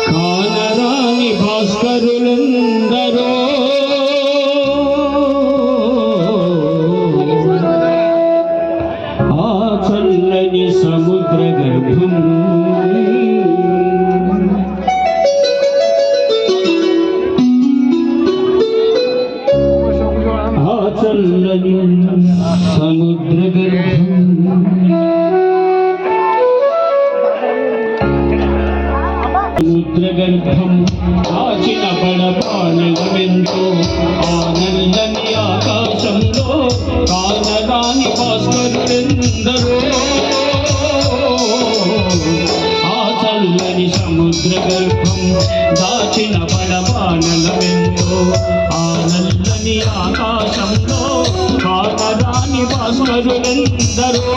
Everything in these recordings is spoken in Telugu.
కానరాని భాస్కరులందరూ ఆ చల్లని సముద్ర గర్భం చల్లని సముద్ర గర్భం సముద్రగర్భం దాచిన బడబానలమెంతో ఆనందని ఆకాశంలో కానరాని భాస్కరులెందరో ఆ చల్లని సముద్రగర్భం దాచిన బడబానలమెంతో ఆనందని ఆకాశంలో కానరాని భాస్కరులెందరో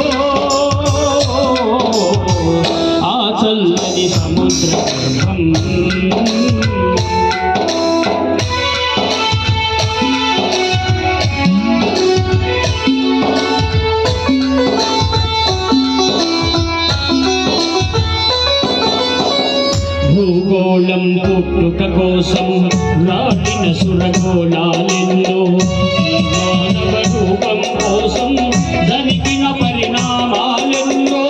ఆ చల్లని సముద్ర గర్భం భూగోళం పుట్టుక కోసం రాటిన సురగోళాలెన్నో మానవ రూపం కోసం జరిగిన పరిణామాలెన్నో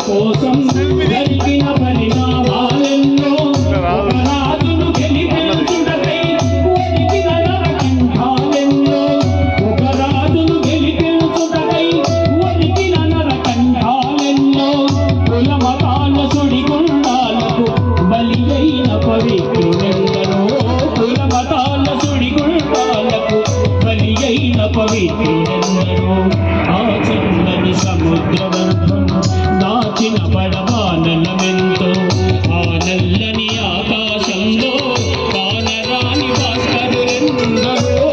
కోసం జరిగిన పరిణామాలెన్నో రాజును గెలిపించుటకై ఒలికిన నరకంఠాలెన్నో ఒక రాజును గెలిపించుటకై ఒలికిన నరకంఠాలెన్నో కుల మతాల సుడిగుండాలకు బలి అయిన పవిత్రులెందరో కుల మతాల సుడిగుండాలకు బలి అయిన పవిత్రులెందరో ఆ చల్లని సముద్ర గర్భం దాచిన పడబానలమెంతో ఆ నల్లని ఆకాశంలో కానరాని భాస్కరులెందరో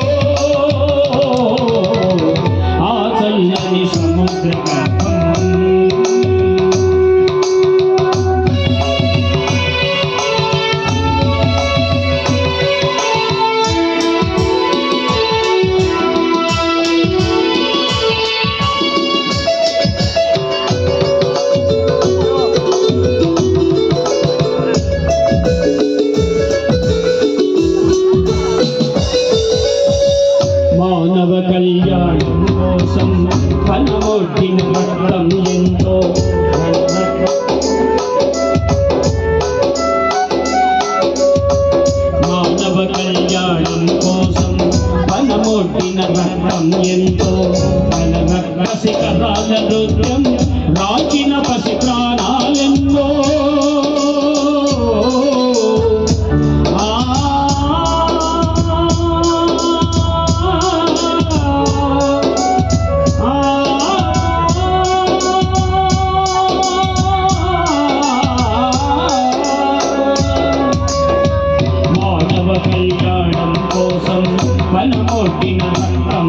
ఆ చల్లని సముద్ర గర్భం మానవ కళ్యాణం కోసం ఫలమొడ్డిన రక్తం ఎంతో మానవ కళ్యాణం కోసం ఫలమొడ్డిన రక్తం ఎంతో రక్త శిఖరాల రుద్రం రాచిన పసి ప్రాణాలెన్నో కళ్యాణం కోసం వనమొట్టిన రక్తం